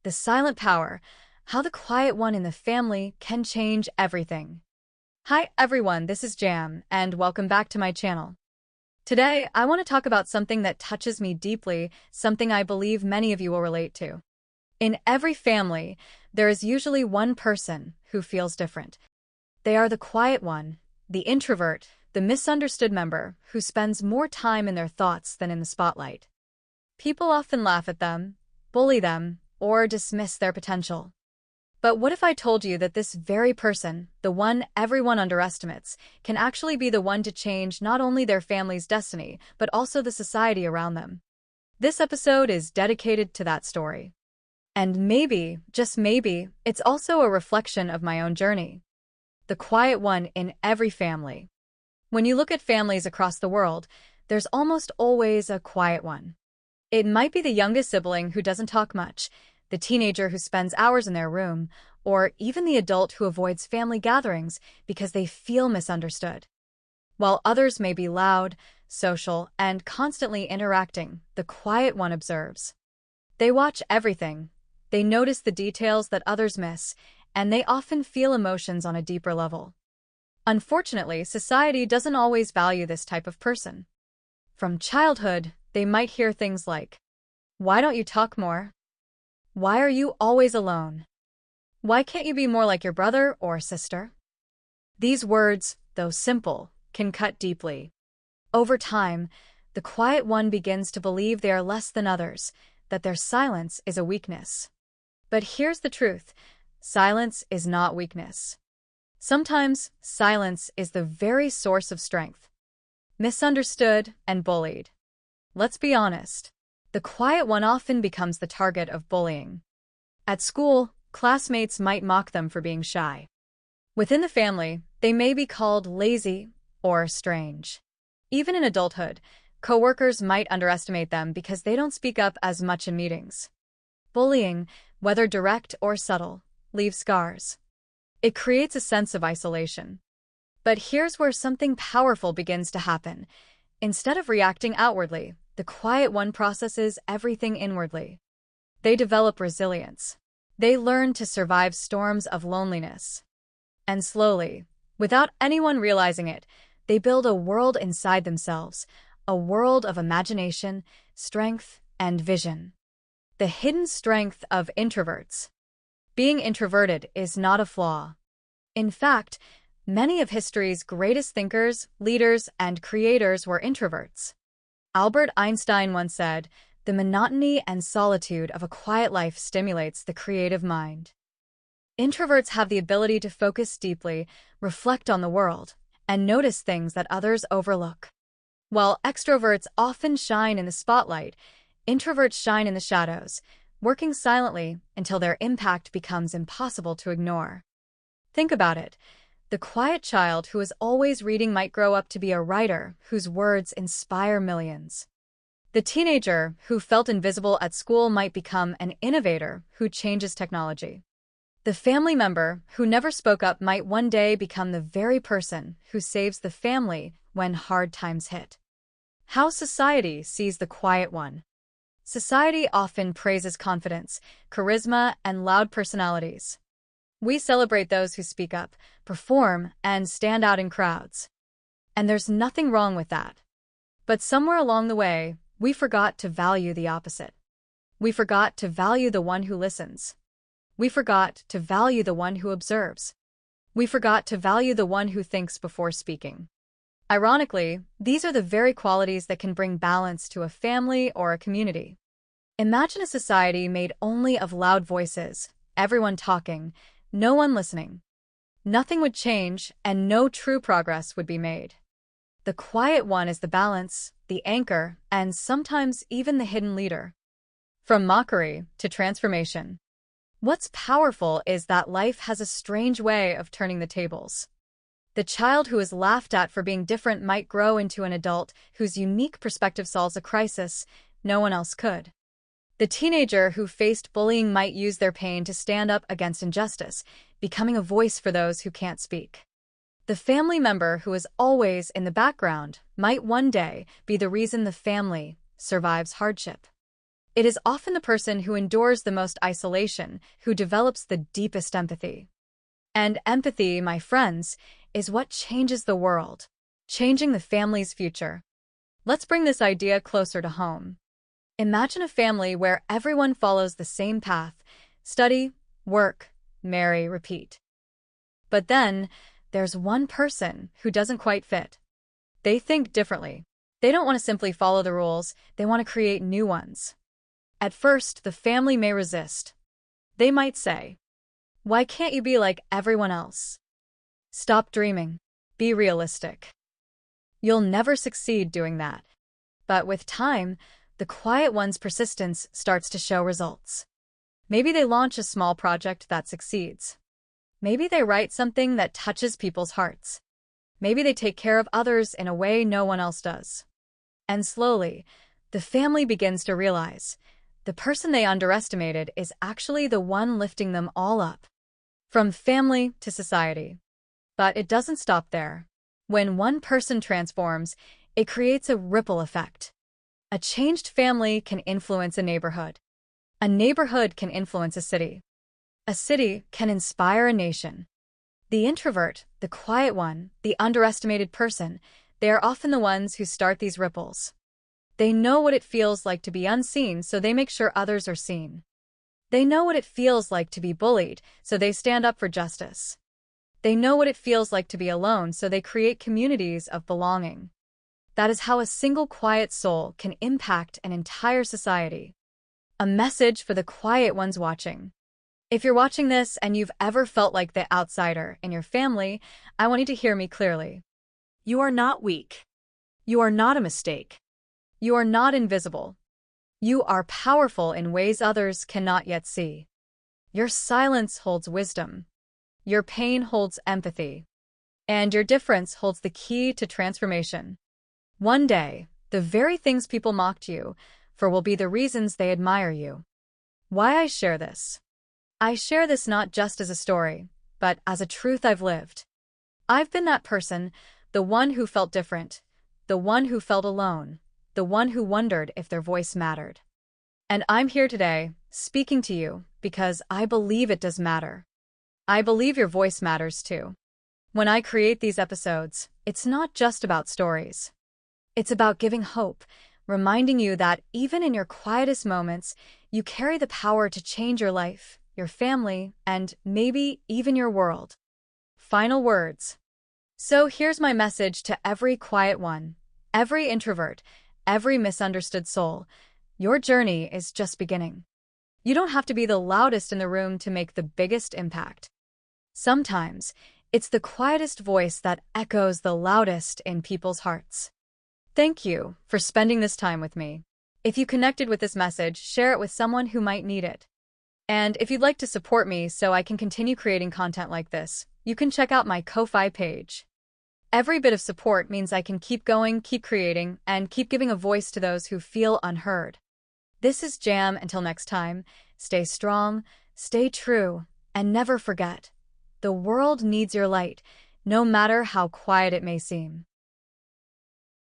The silent power, how the quiet one in the family can change everything. Hi everyone, this is Jam, and welcome back to my channel. Today, I want to talk about something that touches me deeply, something I believe many of you will relate to. In every family, there is usually one person who feels different. They are the quiet one, the introvert, the misunderstood member who spends more time in their thoughts than in the spotlight. People often laugh at them, bully them, or dismiss their potential. But what if I told you that this very person, the one everyone underestimates, can actually be the one to change not only their family's destiny, but also the society around them? This episode is dedicated to that story. And maybe, just maybe, it's also a reflection of my own journey. The quiet one in every family. When you look at families across the world, there's almost always a quiet one. It might be the youngest sibling who doesn't talk much, the teenager who spends hours in their room, or even the adult who avoids family gatherings because they feel misunderstood. While others may be loud, social, and constantly interacting, the quiet one observes. They watch everything. They notice the details that others miss, and they often feel emotions on a deeper level. Unfortunately, society doesn't always value this type of person. From childhood, they might hear things like, "Why don't you talk more? Why are you always alone? Why can't you be more like your brother or sister?" These words, though simple, can cut deeply. Over time, the quiet one begins to believe they are less than others, that their silence is a weakness. But here's the truth: silence is not weakness. Sometimes, silence is the very source of strength. Misunderstood and bullied. Let's be honest. The quiet one often becomes the target of bullying. At school, classmates might mock them for being shy. Within the family, they may be called lazy or strange. Even in adulthood, coworkers might underestimate them because they don't speak up as much in meetings. Bullying, whether direct or subtle, leaves scars. It creates a sense of isolation. But here's where something powerful begins to happen. Instead of reacting outwardly, the quiet one processes everything inwardly. They develop resilience. They learn to survive storms of loneliness. And slowly, without anyone realizing it, they build a world inside themselves, a world of imagination, strength, and vision. The hidden strength of introverts. Being introverted is not a flaw. In fact, many of history's greatest thinkers, leaders, and creators were introverts. Albert Einstein once said, "The monotony and solitude of a quiet life stimulates the creative mind." Introverts have the ability to focus deeply, reflect on the world, and notice things that others overlook. While extroverts often shine in the spotlight, introverts shine in the shadows, working silently until their impact becomes impossible to ignore. Think about it. The quiet child who is always reading might grow up to be a writer whose words inspire millions. The teenager who felt invisible at school might become an innovator who changes technology. The family member who never spoke up might one day become the very person who saves the family when hard times hit. How society sees the quiet one. Society often praises confidence, charisma, and loud personalities. We celebrate those who speak up, perform, and stand out in crowds. And there's nothing wrong with that. But somewhere along the way, we forgot to value the opposite. We forgot to value the one who listens. We forgot to value the one who observes. We forgot to value the one who thinks before speaking. Ironically, these are the very qualities that can bring balance to a family or a community. Imagine a society made only of loud voices, everyone talking, no one listening. Nothing would change, and no true progress would be made. The quiet one is the balance, the anchor, and sometimes even the hidden leader. From mockery to transformation. What's powerful is that life has a strange way of turning the tables. The child who is laughed at for being different might grow into an adult whose unique perspective solves a crisis no one else could. The teenager who faced bullying might use their pain to stand up against injustice, becoming a voice for those who can't speak. The family member who is always in the background might one day be the reason the family survives hardship. It is often the person who endures the most isolation who develops the deepest empathy. And empathy, my friends, is what changes the world, changing the family's future. Let's bring this idea closer to home. Imagine a family where everyone follows the same path: study, work, marry, repeat. But then, there's one person who doesn't quite fit. They think differently. They don't want to simply follow the rules, they want to create new ones. At first, the family may resist. They might say, "Why can't you be like everyone else? Stop dreaming. Be realistic." You'll never succeed doing that. But with time, the quiet one's persistence starts to show results. Maybe they launch a small project that succeeds. Maybe they write something that touches people's hearts. Maybe they take care of others in a way no one else does. And slowly, the family begins to realize the person they underestimated is actually the one lifting them all up. From family to society. But it doesn't stop there. When one person transforms, it creates a ripple effect. A changed family can influence a neighborhood. A neighborhood can influence a city. A city can inspire a nation. The introvert, the quiet one, the underestimated person, they are often the ones who start these ripples. They know what it feels like to be unseen, so they make sure others are seen. They know what it feels like to be bullied, so they stand up for justice. They know what it feels like to be alone, so they create communities of belonging. That is how a single quiet soul can impact an entire society. A message for the quiet ones watching. If you're watching this and you've ever felt like the outsider in your family, I want you to hear me clearly. You are not weak. You are not a mistake. You are not invisible. You are powerful in ways others cannot yet see. Your silence holds wisdom. Your pain holds empathy. And your difference holds the key to transformation. One day, the very things people mocked you for will be the reasons they admire you. Why I share this? I share this not just as a story, but as a truth I've lived. I've been that person, the one who felt different, the one who felt alone, the one who wondered if their voice mattered. And I'm here today, speaking to you, because I believe it does matter. I believe your voice matters too. When I create these episodes, it's not just about stories. It's about giving hope, reminding you that even in your quietest moments, you carry the power to change your life, your family, and maybe even your world. Final words. So here's my message to every quiet one, every introvert, every misunderstood soul. Your journey is just beginning. You don't have to be the loudest in the room to make the biggest impact. Sometimes, it's the quietest voice that echoes the loudest in people's hearts. Thank you for spending this time with me. If you connected with this message, share it with someone who might need it. And if you'd like to support me so I can continue creating content like this, you can check out my Ko-Fi page. Every bit of support means I can keep going, keep creating, and keep giving a voice to those who feel unheard. This is Jam. Until next time, stay strong, stay true, and never forget, the world needs your light, no matter how quiet it may seem.